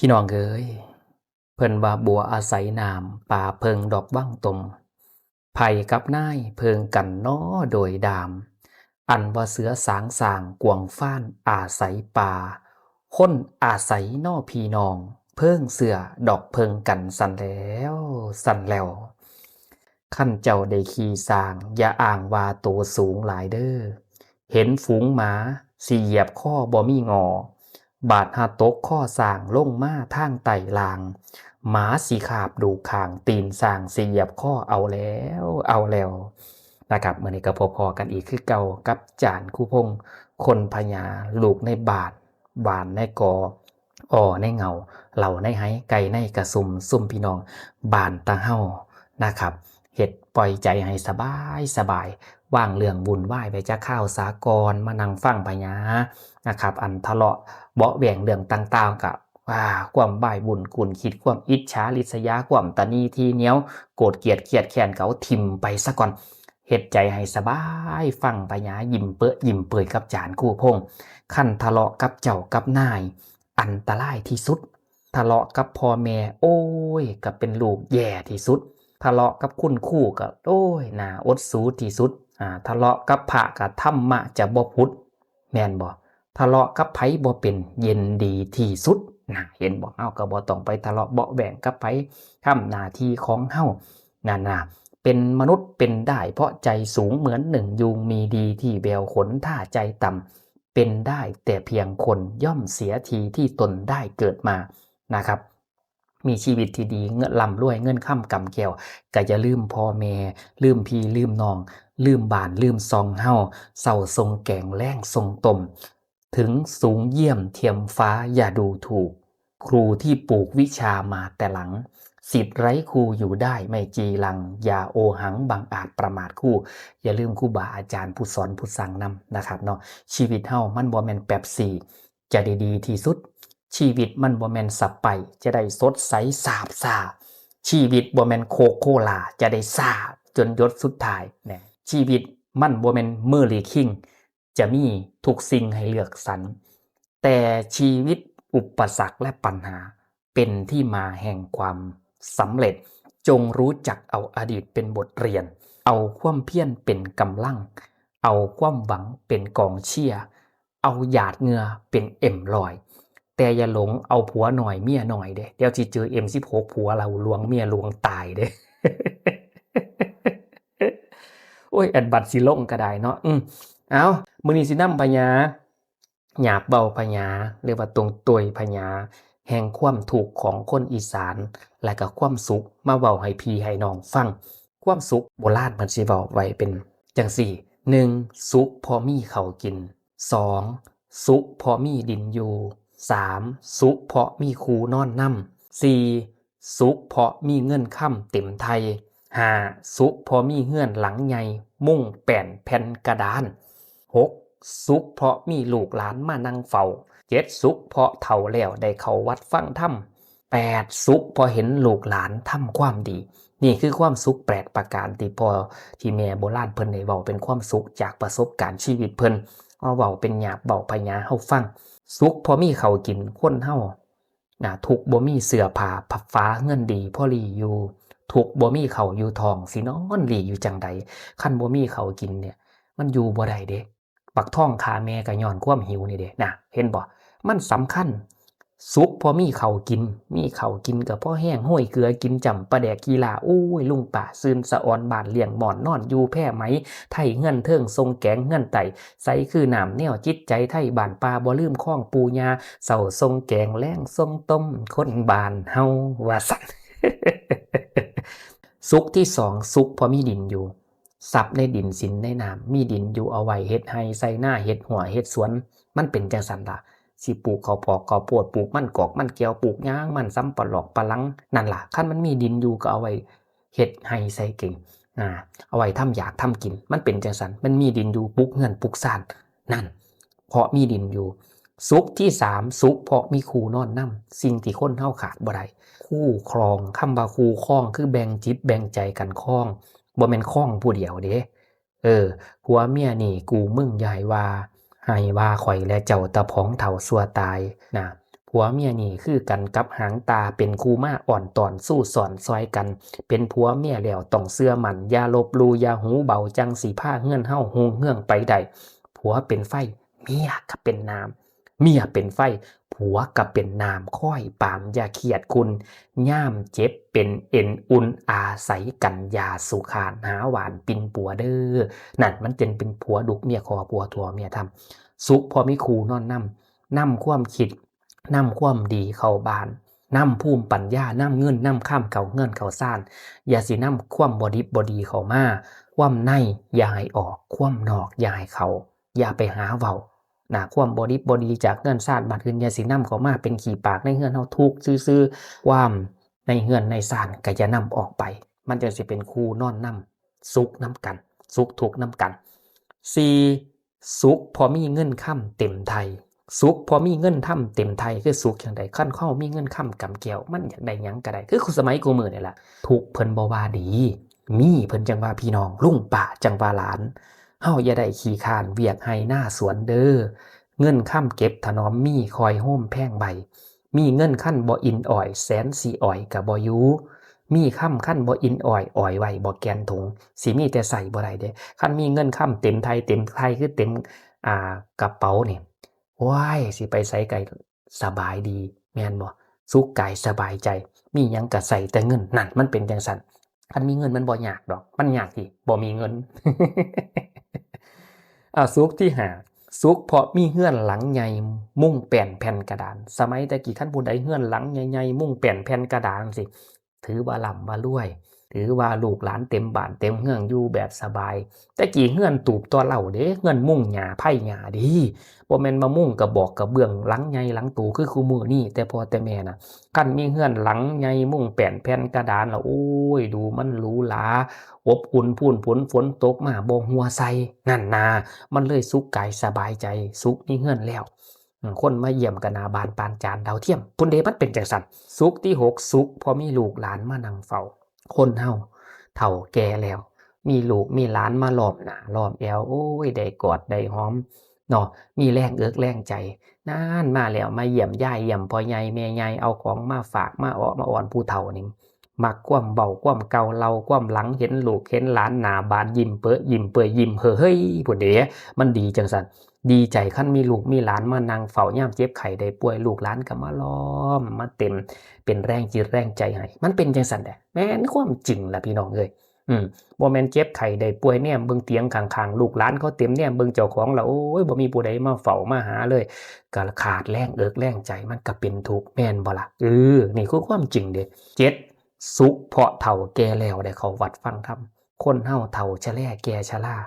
พี่น้องเอ้ยเพิ่นว่าบัวอาศัยน้ำป่าเพิงดอกว่างตมไผ่กับนายเพิงกันน้อโดยดามอันว่าเสือสางสางกวงฟ้านอาศัยป่าคนอาศัยน้อพี่น้องเพิงเสือดอกเพิงกันสันแล้วสันแล้วขั้นเจ้าได้ขี่สร้างอย่าอ้างว่าโตสูงหลายเด้อเห็นฝูงหมาสิเหยียบข้อบ่มีงอบาดหาตกข้อสร้างลงมาทางไต่ลางหมาสีขาบดูข่างตีนสร้างสิเหยียบข้อเอาแล้วเอาแล้วนะครับเมื่อนี้ก็พอๆกันอีกคือเก่ากับจานคู่พงคนพญาลูกในบาทบานในกออ่อในเงาเหล่าในไห้ไก่ในกระซุ่มพี่น้องบานตาเฮานะครับเฮ็ดปล่อยใจให้สบายสบายว่างเรื่องบุญไหว้ไปจะข้าวสากรมานั่งฟังพญานะครับอันทะเลาะเบาะแหว่งเรื่องต่างๆกับความบ่ายบุญกุนคิดความอิจฉาริษยาความตนีทีเหนียวโกรธเกลียดเครียดแค้นเขาทิมไปซะก่อนเฮ็ดใจให้สบายฟังพญายิ้มเปื้อยิ้มเปื่อยกับจานคู่พงขั้นทะเลาะกับเจ้ากับนายอันตรายที่สุดทะเลาะกับพ่อแม่โอ้ยก็เป็นลูกแย่ที่สุดทะเลาะกับคุณครูก็โอ้ยน่าอดสูที่สุดทะเลาะกับพระก็ธรรมะจะบ่พุทธแม่นบ่ทะเลาะกับไผบ่เป็นเย็นดีที่สุดนะเห็นบ่เฮาก็บ่ต้องไปทะเลาะเบาะแหว่งกับไผทำหน้าที่ของเฮานั่นน่ะเป็นมนุษย์เป็นได้เพราะใจสูงเหมือนหนึ่งยุงมีดีที่แววขนถ้าใจต่ำเป็นได้แต่เพียงคนย่อมเสียทีที่ตนได้เกิดมานะครับมีชีวิตที่ดีเงินร่ำรวยเงินค่ำกำแก้วก็อย่าลืมพ่อแม่ลืมพี่ลืมน้องลืมบ้านลืมซองเฮาเศร้าทรงแกงแล้งทรงตมถึงสูงเยี่ยมเทียมฟ้าอย่าดูถูกครูที่ปลูกวิชามาแต่หลังศิษย์ไร้ครูอยู่ได้ไม่จีรังอย่าโอหังบังอาจประมาทครูอย่าลืมครูบาอาจารย์ผู้สอนผู้สั่งนำนะครับเนาะชีวิตเฮามันบ่แม่นแป๊บซี่จะได้ดีที่สุดชีวิตมันบ่แม่นสับไปจะได้สดใสสาบซ่าชีวิตบ่แม่นโคโคลาจะได้ซ่าจนยศสุดท้ายเนี่ยชีวิตมันบ่แม่นเมอร์ลี่คิงจะมีทุกสิ่งให้เลือกสรรแต่ชีวิตอุปสรรคและปัญหาเป็นที่มาแห่งความสำเร็จจงรู้จักเอาอดีตเป็นบทเรียนเอาความเพียรเป็นกำลังเอาความหวังเป็นกองเชียร์เอาหยาดเหงื่อเป็นเอ็มลอยแต่อย่าหลงเอาผัวหน่อยเมียหน่อยเด้เดี๋ยวสิเจอ M16 ผัวเราลวงเมียลวงตายเด้ โอ้ยอันบัดสิลงก็ได้เนาะเอามื้อนี้สินำพญาหยาบเบาพญาเรียกว่าตรงตุยพญาแห่งความทุกข์ของคนอีสานและก็ความสุขมาเว้าให้พี่ให้น้องฟังความสุขโบราณเพิ่นสิเว้าไว้เป็นจังซี่1สุขเพราะมีข้าวกิน2สุขเพราะมีดินอยู่3สุขเพราะมีคู่นอนนำ4สุขเพราะมีเงินค่ำเต็มไทย5สุขเพราะมีเฮือนหลังใหญ่มุ้งแป้นแผ่นกระดาน6สุขเพราะมีลูกหลานมานั่งเฝ้า7สุขเพราะเฒ่าแล้วได้เข้าวัดฟังธรรม8สุขเพราะเห็นลูกหลานทำความดีนี่คือความสุข8ประการที่พ่อที่แม่โบราณเพิ่นได้เว้าเป็นความสุขจากประสบการณ์ชีวิตเพิ่นเอาเว้าเป็นหยาบเว้าพญาเฮาฟังสุขเพราะมีข้าวกินคนเฮาทุกข์บ่มีเสื้อผ้าพับฟ้าเงินดีพอหลีอยู่ทุกข์บ่มีข้าวอยู่ท้องสินอนหลีอยู่จังใดคันบ่มีข้าวกินเนี่ยมันอยู่บ่ได้เด้ปักท้องฆ่าแม่ก็ย้อนความหิวนี่เด้น่ะเห็นบ่มันสำคัญสุขเพราะมีข้าวกินมีข้าวกินก็พอแห้งห้อยเกลือกินจำปลาแดกกีฬาโอ้ยลุงป้าซืนสะออนบ้านเลี้ยงหมอนนอนอยู่แพร่ไหมไทเฮือนเทิงทรงแกงเฮือนไต่ใสคือน้ำแนวจิตใจไทบ้านป่าบ่ลืมข้องปูญาเศร้าทรงแกงแล้งทรงต้มคนบ้านเฮาว่าซั่น สุขที่2สุขเพราะมีดินอยู่ทรัพย์ในดินสินในน้ำมีดินอยู่เอาไว้เฮ็ดไร่ใส่นาเฮ็ดหัวเฮ็ดสวนมันเป็นจังซั่นล่ะสิปลูกข้าวปอกข้าวโพดปลูกมันกอกมันแก้วปลูกหยังมันสำปะหลอกปะหลังนั่นล่ะคันมันมีดินอยู่ก็เอาไว้เฮ็ดไร่ใส่เก่งเอาไว้ทำอยากทำกินมันเป็นจังซั่นมันมีดินอยู่ปลูกเรือนปลูกบ้านนั่นเพราะมีดินอยู่สุขที่3สุขเพราะมีคู่นอนนำสิ่งที่คนเฮาขาดบ่ได้คู่ครองคำว่าคู่ครองคือแบ่งจิตแบ่งใจกันครองบ่แม่นครองผู้เดียวเด้ผัวเมียนี่กูมึงอย่าให้ว่าข่อยและเจ้าตะพ้องเฒ่าซั่วตายนะ ผัวเมียนี่คือกันกับหางตาเป็นคู่มาอ่อนตอนสู้สอนซอยกันเป็นผัวเมียแล้วต้องเชื่อมั่นอย่าลบหลู่อย่าหูเบาจังสิพาเฮือนเฮาฮู้เฮืองไปได้ผัวเป็นไฟเมียก็เป็นน้ำเมียเป็นไฟผัวก็เป็นน้ำคอยปามอย่าเครียดคุณย่ามเจ็บเป็นเอ็นอุ่นอาศัยกันอย่าสุขานหาหวานปินปัวเด้อนั่นมันจึงเป็นผัวดุเมียคอผัวทัวเมียทำสุขพอมีครูนอนนำความคิดนำความดีเข้าบ้านนำภูมิปัญญานำเงินนำข้ามเก่าเงินเข้าซ่านอย่าสินำความบดิบบดีเข้ามาความในอย่าให้ออกความนอกอย่าให้เขาอย่าไปหาเว้านะความบดิบบดีจากเงินซ่านบัดอื่นอย่าสินำเข้ามาเป็นขี้ปากในเฮือนเฮาทุกข์ซื่อๆความในเฮือนในซ่านก็อย่านำออกไปมันจะสิเป็นคู่นอนนำสุขนำกันสุขทุกข์นำกัน4สุขพอมีเงินค่ำเต็มไทยสุขพอมีเงินทำเต็มไทยคือสุขอย่างใดขั้นเข้ามีเงินค่ำกำแก้วมันอยากได้หยังก็ได้คือสมัยกูมือนี่แหละถูกเพิ่นบ่ว่าดีมีเพิ่นจังว่าพี่น้องลุงป้าจังว่าหลานเฮาอย่าได้ขี้คร้านเวียกให้หน้าสวนเด้อเงินค่ำเก็บถนอมมีคอยโฮมแพงใบมีเงินคั่นบ่อินอ้อยแสนสิอ้อยก็บ่อยู่มีค่ำคั่นบ่อินอ้อยอ้อยไว้บ่แกนถุงสิมีแต่ใส่บ่ได้เด้คันมีเงินค่ำเต็มไทยคือเต็มกระเป๋านี่ว้ายสิไปไสไกสบายดีแม่นบ่สุขกายสบายใจมีหยังก็ใส่แต่เงินนั่นมันเป็นจังซั่นคันมีเงินมันบ่ยากดอกมันยากที่บ่มีเงิน สุขที่5สุขเพราะมีเฮือนหลังใหญ่มุ้งแป้นแผ่นกระดานสมัยแต่กี้คันผู้ใดเฮือนหลังใหญ่ๆมุ้งแป้นแผ่นกระดานจั่งซี้ถือว่าร่ำว่ารวยถือว่าลูกหลานเต็มบ้านเต็มเรือนอยู่แบบสบายแต่กี้เฮือนตูบต่อเหล่าเด้เฮือนมุ้งหญ้าไผ่หญ้าเด้บ่แม่นมามุ้งกระบอกกระเบื้องหลังใหญ่หลังตูคือคุมื้อนี้แต่พ่อแต่แม่น่ะคันมีเฮือนหลังใหญ่มุ้งแป้นแผ่นกระดานแล้วโอ้ยดูมันหรูหราอบอุ่นพู้นฝนตกมาบ่หัวใส่นั่นน่ะมันเลยสุขกายสบายใจสุขมีเฮือนแล้วคนมาเยี่ยมก็หน้าบานปานจานดาวเทียมพุ่นเดะมันเป็นจังซั่นสุขที่6สุขเพราะมีลูกหลานมานั่งเฝ้าคนเฮาเฒ่าแก่แล้วมีลูกมีหลานมาล้อมหน้าล้อมแอวโอ้ยได้กอดได้หอมเนาะมีแรงเอิกแรงใจนานมาแล้วมาเยี่ยมยายเยี่ยมพ่อใหญ่แม่ใหญ่เอาของมาฝากมาอ้อมาอ้อนผู้เฒ่านี่มักความเว้าความเก่าเล่าความหลังเห็นลูกเห็นหลานหน้าบานยิ้มเป้อยิ้มเปื่อยยิ้มเฮ้อเฮ้ยพุ่นเดะมันดีจังซั่นดีใจคันมีลูกมีหลานมานั่งเฝ้ายามเจ็บไข้ได้ป่วยลูกหลานก็มาล้อมมาเต็มเป็นแรงจิตแรงใจให้มันเป็นจังซั่นแหละแม่นความจริงล่ะพี่น้องเอ้ยบ่แม่นเจ็บไข้ได้ป่วยแนมเบิ่งเตียงข้างๆลูกหลานเขาเต็มแนมเบิ่งเจ้าของแล้วโอ้ยบ่มีผู้ใดมาเฝ้ามาหาเลยก็ขาดแรงเอิกแรงใจมันก็เป็นทุกข์แม่นบ่ล่ะนี่คือความจริงเด้7สุขเพราะเฒ่าแก่แล้วได้เข้าวัดฟังธรรมคนเฮาเฒ่าชแลแก่ชรา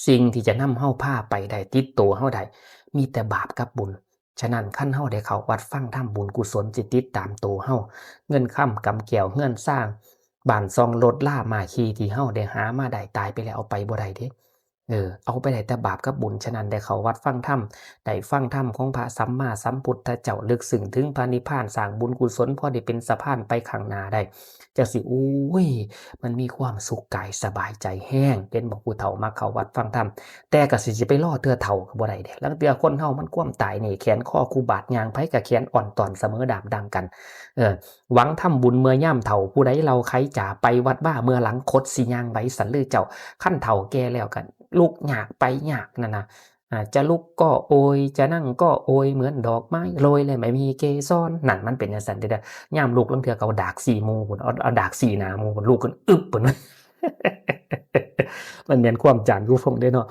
สิ่งที่จะนำเฮาพาไปได้ติดตัวเฮาได้มีแต่บาปกับบุญฉะนั้นคันเฮาได้เข้าวัดฟังธรรมบุญกุศลสิติดตามตัวเฮาเงินค่ำกำแก้วเรือนสร้างบ้านซ่องรถลาม้าขี่ที่เฮาได้หามาได้ตายไปแล้วเอาไปบ่ได้เดะเอาไปได้แต่บาปกับบุญฉะนั้นได้เข้าวัดฟังธรรมได้ฟังธรรมของพระสัมมาสัมพุทธเจ้าลึกซึ้งถึงพระนิพพานสร้างบุญกุศลพอได้เป็นสะพานไปข้างหน้าได้จังสิอุ้ยมันมีความสุขกายสบายใจแห้งเป็นบอกผู้เฒ่ามาเข้าวัดฟังธรรมแต่ก็สิไปรอเทื่อเฒ่าก็บ่ได้เดะลางเทื่อคนเฮามันความตายนี่แขนคอคู่บาดย่างไผก็แขนอ่อนตอนเสมอดามดังกันหวังทำบุญเมื่อยามเฒ่าผู้ใดเราใครจ๋าไปวัดบ้าเมื่อหลังคดสิย่างไว้สันลือเจ้าคันเฒ่าแก่แล้วกันลุกยากไปยากนั่นน่ะจะลุกก็โอยจะนั่งก็โอยเหมือนดอกไม้โรยเลยไม่มีเกสรนั่นมันเป็นจังซั่นเด้อยามลุกลางเทื่อก็เอาดาก4หมู่พุ่นเอาดาก4หน้าหมู่พุ่นลุกขึ้นอึบพุ่น มันแม่นความจานผู้ฟงเด้เนาะ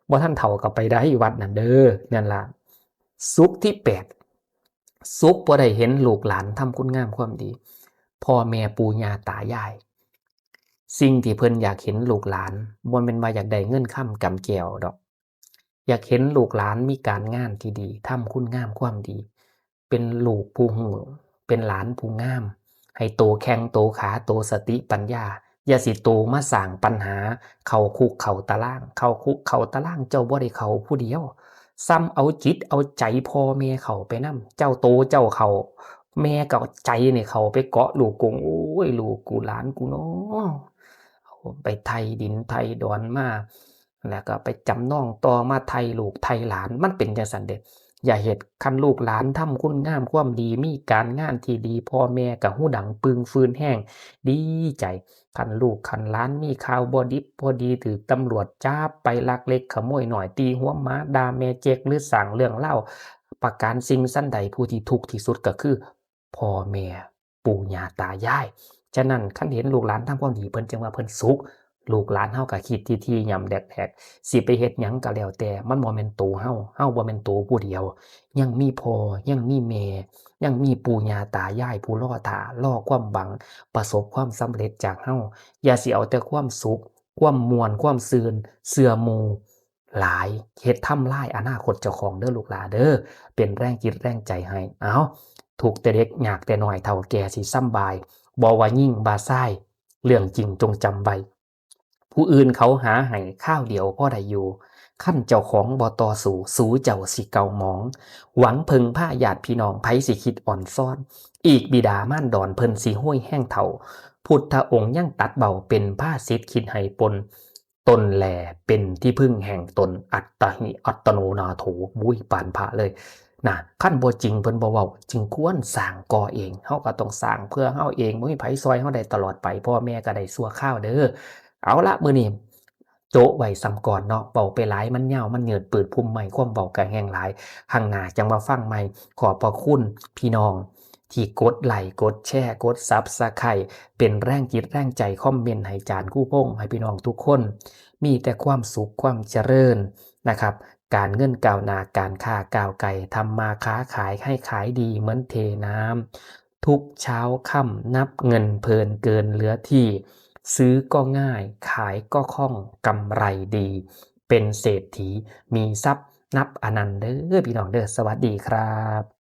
บ่ทันเฒ่าก็ไปได้วัดนั่นเด้อนั่นล่ะสุขที่8สุขบ่ได้เห็นลูกหลานทำคุณงามความดีพ่อแม่ปู่ย่าตายายสิ่งที่เพิ่นอยากเห็นลูกหลานบ่แม่นว่าอยากได้เงินค่ำกำแก้วดอกอยากเห็นลูกหลานมีการงานที่ดีทำคุณงามความดีเป็นลูกผู้รู้เป็นหลานผู้งามให้โตแข้งโตขาโตสติปัญญาอย่าสิโตมาสร้างปัญหาเข้าคุกเข้าตารางเข้าคุกเข้าตารางเจ้าบ่ได้เข้าผู้เดียวซ้ำเอาจิตเอาใจพ่อแม่เข้าไปนำเจ้าโตเจ้าเข้าแม่ก็เอาใจนี่เข้าไปเกาะลูกกงโอ้ยลูกกูหลานกูน้อไปไถดินไถดอนมาแล้วก็ไปจำนองต่อมาไถลูกไถหลานมันเป็นจังซั่นเด้ อย่าเฮ็ดคันลูกหลานทำคุณงามความดีมีการงานที่ดีพ่อแม่ก็หูดังปึงฟื้นแรงดีใจคันลูกคันหลานมีข่าวบ่ดิบบ่ดีถูกตำรวจจับไปลักเล็กขโมยน้อยตีหัวหมาด่าแม่เจ๊กหรือสร้างเรื่องเล่าประการสิ่งซั้นใดผู้ที่ทุกข์ที่สุดก็คือพ่อแม่ปู่ย่าตายายฉะนั้นคันเห็นลูกหลานทำความดีเพิ่นจังว่าเพิ่นสุขลูกหลานเฮาก็คิดถี่ๆย่ำแดกๆสิไปเฮ็ดหยังก็แล้วแต่มันบ่แม่นตัวเฮาบ่แม่นตัวผู้เดียวยังมีพ่อยังมีแม่ยังมีปู่ย่าตายายผู้รอท่ารอความหวังประสบความสำเร็จจากเฮาอย่าสิเอาแต่ความสุขความม่วนความชื่นเชื่อหมู่หลายเฮ็ดทำลายอนาคตเจ้าของเด้อลูกหลาเด้อเป็นแรงจิตแรงใจให้เอาทุกข์แต่เด็กยากแต่น้อยเฒ่าแก่สิสำบายบ่ว่ายิ่งบ่าชายเรื่องจริงจงจำไว้ผู้อื่นเขาหาให้ข้าวเดียวพอได้อยู่คันเจ้าของบ่ต่อสู้เจ้าสิเกาหมองหวังพึ่งพาญาติพี่น้องไผสิคิดอ่อนซ่อนอีกบิดามารดอนเพิ่นสิห้วยแห้งเฒ่าพุทธองค์ยังตัดเบาเป็นภาสิทธิ์คิดให้ปนตนแลเป็นที่พึ่งแห่งตนอัตหิอัตโนนาโถบุ้ยปานพระเลยนะคันบ่จริงเพิ่นบ่เว้าจึงควรสร้างก่อเองเฮาก็ต้องสร้างเพื่อเฮาเองบ่มีไผซอยเฮาได้ตลอดไปพ่อแม่ก็ได้ชั่วคราวเด้อเอาละมื้อนี้โจ๊ะไว้ส่ำก่อนเนาะเว้าไปหลายมันยาวมันยืดปืดพุ่มใหม่ความเว้าก็แฮ่งหลายข้างหน้าจังมาฟังใหม่ขอบพระคุณพี่น้องที่กดไลค์กดแชร์กด Subscribe เป็นแรงจิตแรงใจคอมเมนต์ให้จารย์คู่พงษ์ให้พี่น้องทุกคนมีแต่ความสุขความเจริญนะครับการเงินก้าวหน้าการค้าก้าวไกลทำมาค้าขายให้ขายดีเหมือนเทน้ำทุกเช้าค่ำนับเงินเพลินเกินเหลือที่ซื้อก็ง่ายขายก็คล่องกำไรดีเป็นเศรษฐีมีทรัพย์นับอนันต์เด้อพี่น้องเด้อสวัสดีครับ